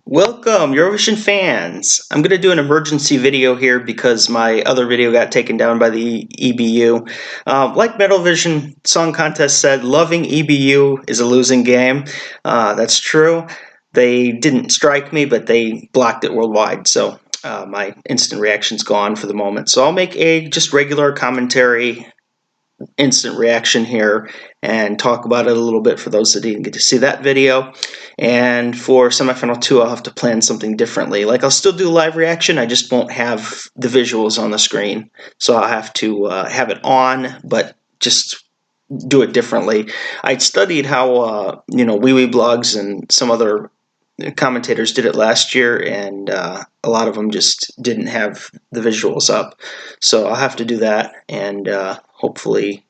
Welcome, Eurovision fans! I'm going to do an emergency video here because my other video got taken down by the EBU. Like Metalvision Song Contest said, loving EBU is a losing game. That's true. They didn't strike me, but they blocked it worldwide, so my instant reaction's gone for the moment. So I'll make a just regular commentary instant reaction here and talk about it a little bit for those that didn't get to see that video. And for semifinal 2, I'll have to plan something differently. Like, I'll still do live reaction, I just won't have the visuals on the screen. So I'll have to have it on, but just do it differently. I studied how Wee Wee Blogs and some other commentators did it last year, and a lot of them just didn't have the visuals up. So I'll have to do that, and hopefully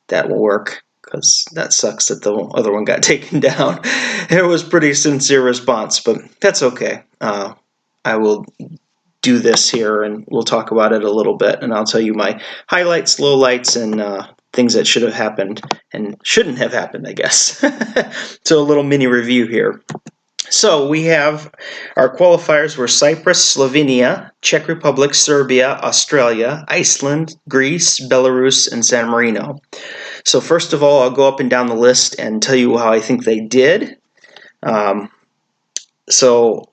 that will work, because that sucks that the other one got taken down. It was pretty sincere response, but that's okay. I will do this here, and we'll talk about it a little bit, and I'll tell you my highlights, lowlights, and things that should have happened and shouldn't have happened, I guess. So a little mini review here. So we have our qualifiers were Cyprus, Slovenia, Czech Republic, Serbia, Australia, Iceland, Greece, Belarus, and San Marino. So first of all, I'll go up and down the list and tell you how I think they did. So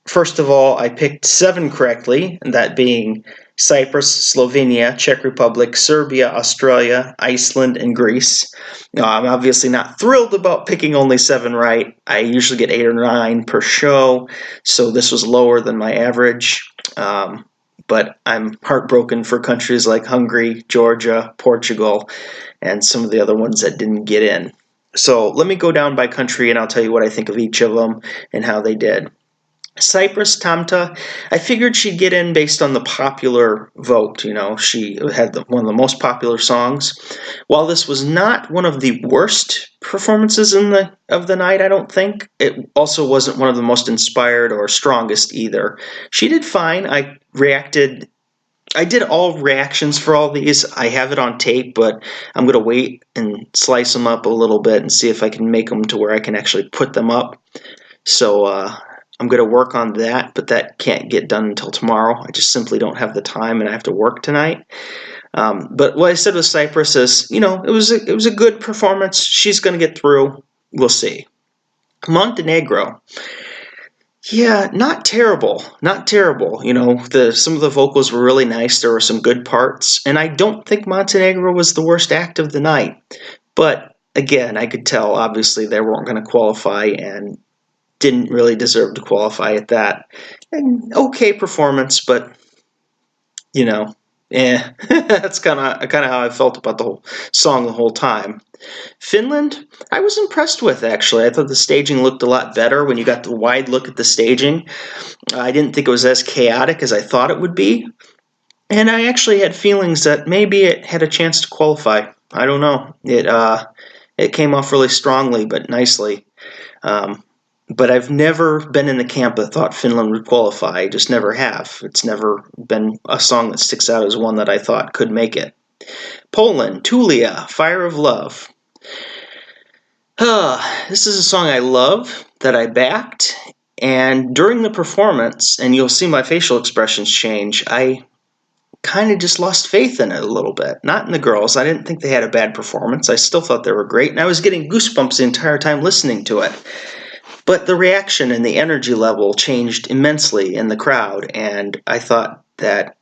first of all, I picked 7 correctly, that being Cyprus, Slovenia, Czech Republic, Serbia, Australia, Iceland, and Greece. I'm obviously not thrilled about picking only 7 right. I usually get 8 or 9 per show, so this was lower than my average. But I'm heartbroken for countries like Hungary, Georgia, Portugal, and some of the other ones that didn't get in. So let me go down by country, and I'll tell you what I think of each of them and how they did. Cyprus, Tamta, I figured she'd get in based on the popular vote. She had one of the most popular songs. While this was not one of the worst performances of the night, I don't think, it also wasn't one of the most inspired or strongest either. She did fine. I did all reactions for all these. I have it on tape, but I'm going to wait and slice them up a little bit and see if I can make them to where I can actually put them up. So, I'm going to work on that, but that can't get done until tomorrow. I just simply don't have the time, and I have to work tonight. But what I said with Cyprus is, it was a good performance. She's going to get through. We'll see. Montenegro. Yeah, not terrible. Not terrible. Some of the vocals were really nice. There were some good parts, and I don't think Montenegro was the worst act of the night. But again, I could tell obviously they weren't going to qualify, and didn't really deserve to qualify at that. And okay performance, but that's kind of how I felt about the whole song the whole time. Finland, I was impressed with, actually. I thought the staging looked a lot better when you got the wide look at the staging. I didn't think it was as chaotic as I thought it would be, and I actually had feelings that maybe it had a chance to qualify. I don't know. It came off really strongly but nicely. But I've never been in the camp that thought Finland would qualify. I just never have. It's never been a song that sticks out as one that I thought could make it. Poland, Tulia, Fire of Love. This is a song I love, that I backed, and during the performance, and you'll see my facial expressions change, I kind of just lost faith in it a little bit. Not in the girls. I didn't think they had a bad performance. I still thought they were great, and I was getting goosebumps the entire time listening to it. But the reaction and the energy level changed immensely in the crowd, and I thought that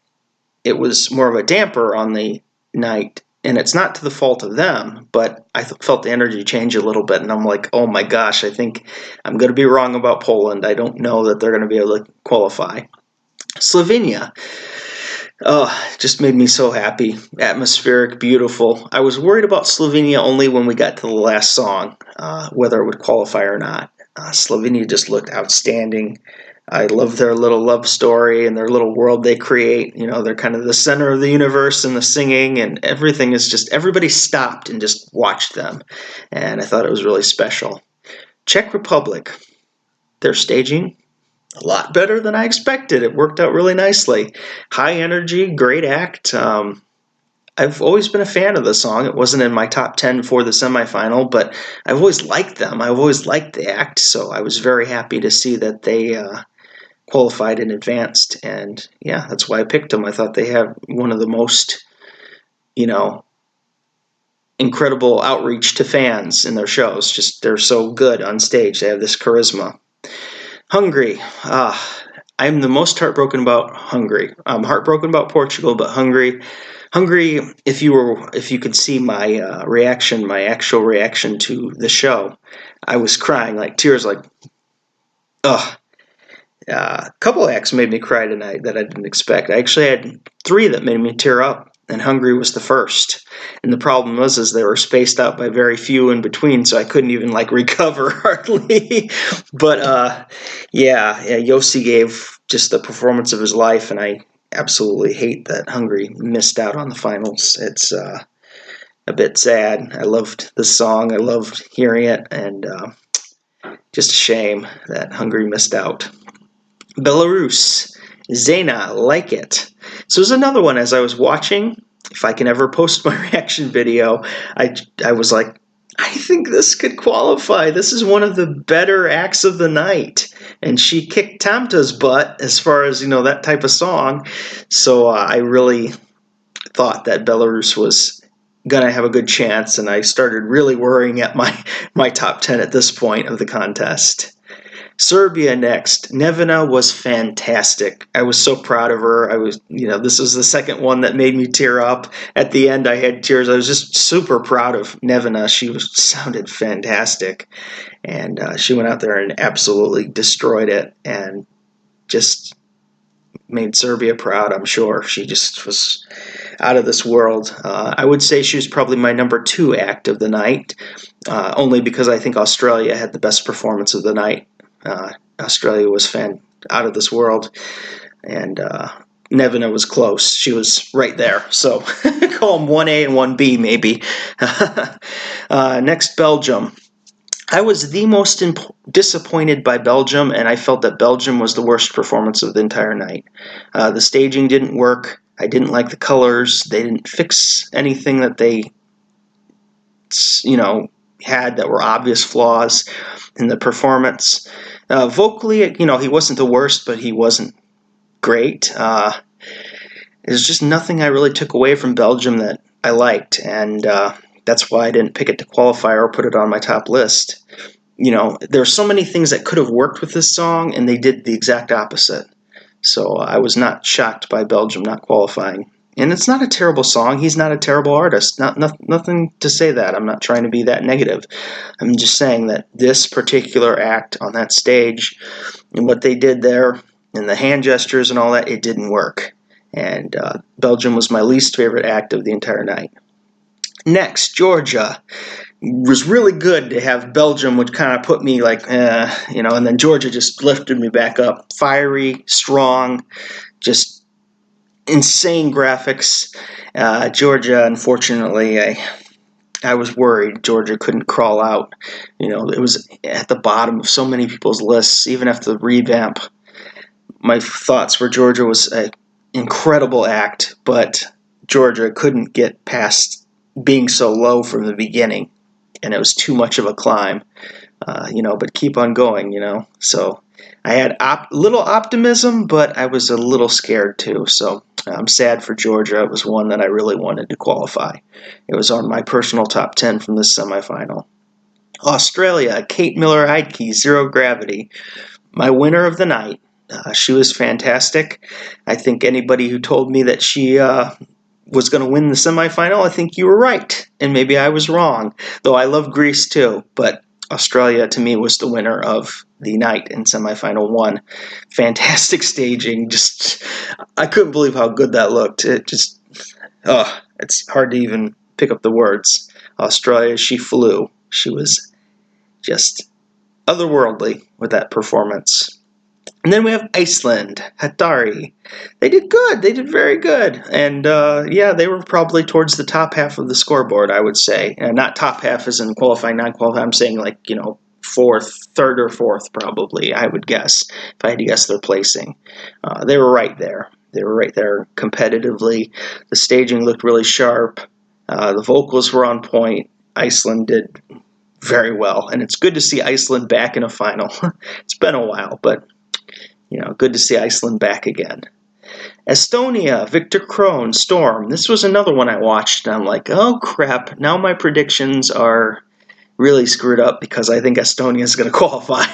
it was more of a damper on the night, and it's not to the fault of them, but I felt the energy change a little bit, and I'm like, oh my gosh, I think I'm going to be wrong about Poland. I don't know that they're going to be able to qualify. Slovenia. Just made me so happy. Atmospheric, beautiful. I was worried about Slovenia only when we got to the last song, whether it would qualify or not. Slovenia just looked outstanding. I love their little love story and their little world they create. They're kind of the center of the universe, and the singing and everything is just, everybody stopped and just watched them. And I thought it was really special. Czech Republic, their staging, a lot better than I expected. It worked out really nicely. High energy, great act. I've always been a fan of the song. It wasn't in my top 10 for the semifinal, but I've always liked them. I've always liked the act, so I was very happy to see that they qualified and advanced, and yeah, that's why I picked them. I thought they have one of the most, you know, incredible outreach to fans in their shows. Just they're so good on stage. They have this charisma. Hungary. I'm the most heartbroken about Hungary. I'm heartbroken about Portugal, but Hungary. If you could see my reaction, my actual reaction to the show, I was crying, like tears, like ugh. A couple acts made me cry tonight that I didn't expect. I actually had three that made me tear up, and Hungary was the first. And the problem was is they were spaced out by very few in between, so I couldn't even like recover hardly. But yeah, Yossi gave just the performance of his life, and I absolutely hate that Hungary missed out on the finals. It's a bit sad. I loved the song, I loved hearing it, and just a shame that Hungary missed out. Belarus, Zena, like it. So there's another one as I was watching. If I can ever post my reaction video, I was like, I think this could qualify. This is one of the better acts of the night. And she kicked Tamta's butt as far as, that type of song. So I really thought that Belarus was going to have a good chance. And I started really worrying at my top 10 at this point of the contest. Serbia next. Nevena was fantastic. I was so proud of her. This was the second one that made me tear up. At the end, I had tears. I was just super proud of Nevena. She sounded fantastic. And she went out there and absolutely destroyed it and just made Serbia proud, I'm sure. She just was out of this world. I would say she was probably my number 2 act of the night, only because I think Australia had the best performance of the night. Australia was out of this world, and Nevena was close. She was right there. So call them 1A and 1B maybe. Next, Belgium. I was the most disappointed by Belgium, and I felt that Belgium was the worst performance of the entire night. The staging didn't work. I didn't like the colors. They didn't fix anything that they, had that were obvious flaws in the performance. Vocally, he wasn't the worst, but he wasn't great. There's just nothing I really took away from Belgium that I liked, and that's why I didn't pick it to qualify or put it on my top list. There's so many things that could have worked with this song, and they did the exact opposite. So I was not shocked by Belgium not qualifying. And it's not a terrible song. He's not a terrible artist. Nothing to say that. I'm not trying to be that negative. I'm just saying that this particular act on that stage and what they did there and the hand gestures and all that, it didn't work. And Belgium was my least favorite act of the entire night. Next, Georgia. It was really good to have Belgium, which kind of put me like, and then Georgia just lifted me back up. Fiery, strong, just insane graphics. Georgia, unfortunately, I was worried Georgia couldn't crawl out. It was at the bottom of so many people's lists, even after the revamp. My thoughts were Georgia was an incredible act, but Georgia couldn't get past being so low from the beginning, and it was too much of a climb. But keep on going, So I had little optimism, but I was a little scared too. So I'm sad for Georgia. It was one that I really wanted to qualify. It was on my personal top 10 from this semifinal. Australia, Kate Miller-Heidke, Zero Gravity. My winner of the night. She was fantastic. I think anybody who told me that she was going to win the semifinal, I think you were right. And maybe I was wrong. Though I love Greece too, but Australia, to me, was the winner of the night in semifinal 1. Fantastic staging. Just, I couldn't believe how good that looked. It's hard to even pick up the words. Australia, she flew. She was just otherworldly with that performance. And then we have Iceland, Hatari. They did good. They did very good. And they were probably towards the top half of the scoreboard, I would say. And not top half as in qualifying, non-qualifying. I'm saying third or fourth probably, I would guess, if I had to guess their placing. They were right there. They were right there competitively. The staging looked really sharp. The vocals were on point. Iceland did very well. And it's good to see Iceland back in a final. It's been a while, but good to see Iceland back again. Estonia, Victor Krone, Storm. This was another one I watched, and I'm like, oh crap, now my predictions are really screwed up because I think Estonia is going to qualify.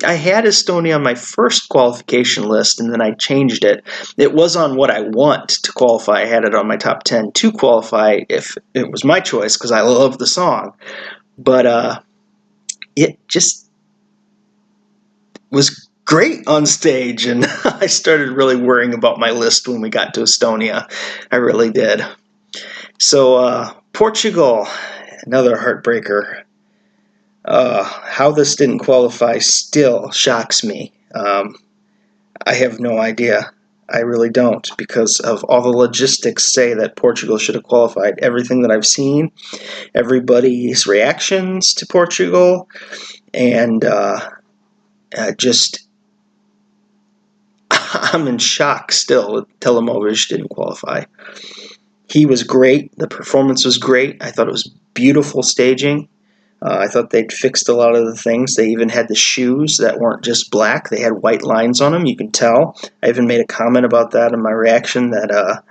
I had Estonia on my first qualification list, and then I changed it. It was on what I want to qualify. I had it on my top 10 to qualify if it was my choice because I love the song. But it just was great on stage, and I started really worrying about my list when we got to Estonia. I really did. So Portugal, another heartbreaker. How this didn't qualify still shocks me. I have no idea. I really don't, because of all the logistics say that Portugal should have qualified. Everything that I've seen, everybody's reactions to Portugal, and just I'm in shock still that Telemanovich didn't qualify. He was great. The performance was great. I thought it was beautiful staging. I thought they'd fixed a lot of the things. They even had the shoes that weren't just black. They had white lines on them. You can tell. I even made a comment about that in my reaction that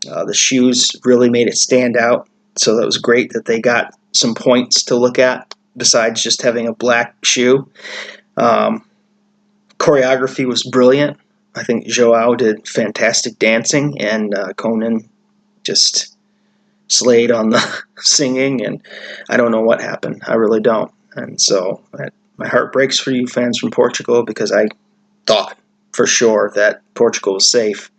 the shoes really made it stand out. So that was great that they got some points to look at besides just having a black shoe. Choreography was brilliant. I think Joao did fantastic dancing, and Conan just slayed on the singing, and I don't know what happened. I really don't. And so my heart breaks for you fans from Portugal, because I thought for sure that Portugal was safe,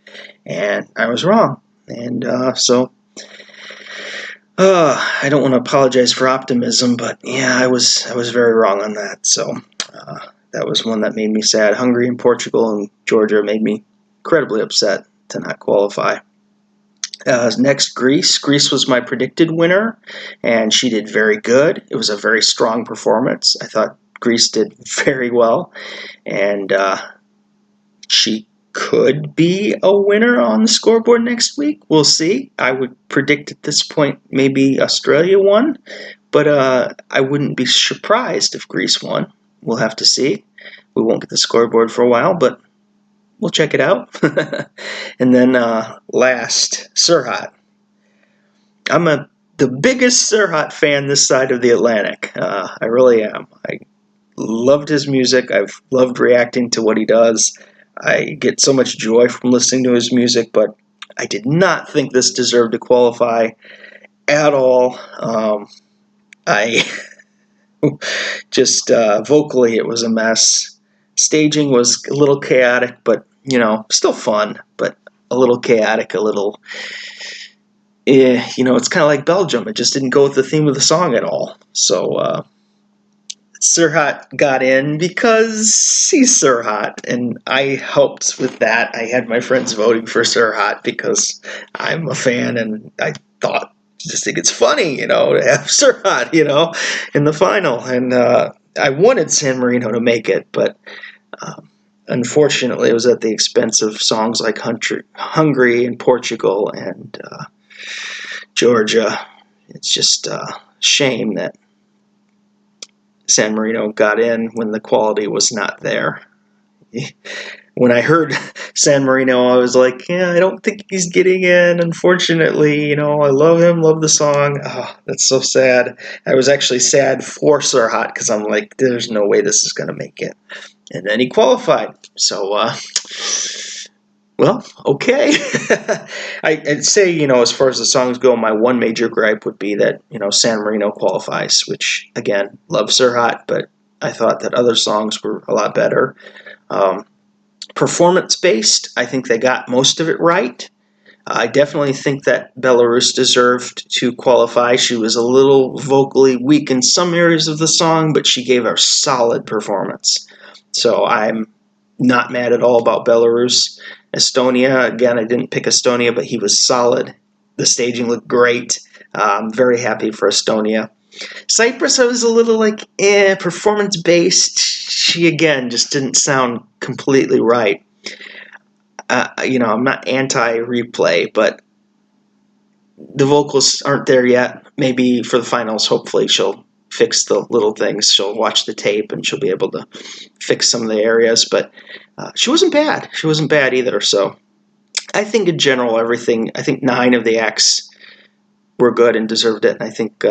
and I was wrong. And so I don't want to apologize for optimism, but yeah, I was very wrong on that. So that was one that made me sad. Hungary and Portugal and Georgia made me incredibly upset to not qualify. Next, Greece. Greece was my predicted winner, and she did very good. It was a very strong performance. I thought Greece did very well, and she could be a winner on the scoreboard next week. We'll see. I would predict at this point maybe Australia won, but I wouldn't be surprised if Greece won. We'll have to see. We won't get the scoreboard for a while, but we'll check it out. And then last, Serhat. I'm the biggest Serhat fan this side of the Atlantic. I really am. I loved his music. I've loved reacting to what he does. I get so much joy from listening to his music, but I did not think this deserved to qualify at all. I just vocally it was a mess. Staging was a little chaotic, but still fun, but a little chaotic, a little, it's kind of like Belgium. It just didn't go with the theme of the song at all. So Serhat got in because he's Serhat, and I helped with that. I had my friends voting for Serhat because I'm a fan, and I just think it's funny, to have Serhat, in the final. And I wanted San Marino to make it, but unfortunately, it was at the expense of songs like Hungary and Portugal and Georgia. It's just a shame that San Marino got in when the quality was not there. When I heard San Marino, I was like, I don't think he's getting in, unfortunately. I love him, love the song. Oh, that's so sad. I was actually sad for Serhat because I'm like, there's no way this is going to make it. And then he qualified. So, well, okay. I'd say, as far as the songs go, my one major gripe would be that, San Marino qualifies, which, again, love Serhat, but I thought that other songs were a lot better. Performance-based, I think they got most of it right. I definitely think that Belarus deserved to qualify. She was a little vocally weak in some areas of the song, but she gave a solid performance. So I'm not mad at all about Belarus. Estonia, again, I didn't pick Estonia, but he was solid. The staging looked great. I'm very happy for Estonia. Cyprus, I was a little like, performance-based. She, again, just didn't sound completely right. I'm not anti-replay, but the vocals aren't there yet. Maybe for the finals, hopefully, she'll fix the little things. She'll watch the tape and she'll be able to fix some of the areas. But she wasn't bad. She wasn't bad either. So I think in general, I think 9 of the acts were good and deserved it. And I think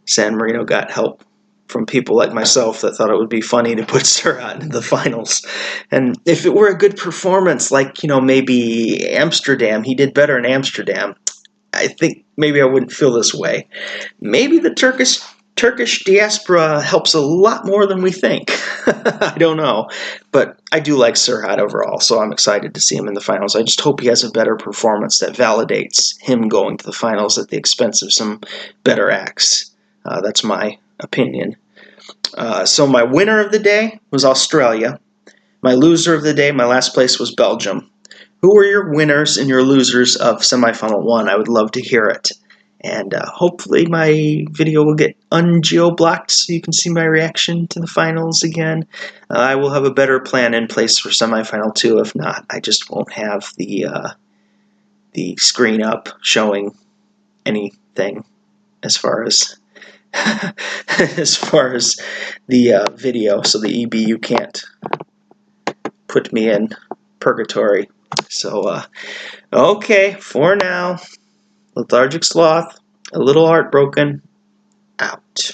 San Marino got help from people like myself that thought it would be funny to put Surratt into the finals. And if it were a good performance, like, maybe Amsterdam, he did better in Amsterdam, I think maybe I wouldn't feel this way. Maybe the Turkish diaspora helps a lot more than we think. I don't know. But I do like Surratt overall, so I'm excited to see him in the finals. I just hope he has a better performance that validates him going to the finals at the expense of some better acts. That's my opinion. So my winner of the day was Australia. My loser of the day, my last place, was Belgium. Who were your winners and your losers of semifinal 1? I would love to hear it. And hopefully my video will get ungeo-blocked so you can see my reaction to the finals again. I will have a better plan in place for semifinal 2. If not, I just won't have the screen up showing anything as far as as far as the video. So the EBU can't put me in purgatory. So, okay, for now, Lethargic Sloth, a little heartbroken, out.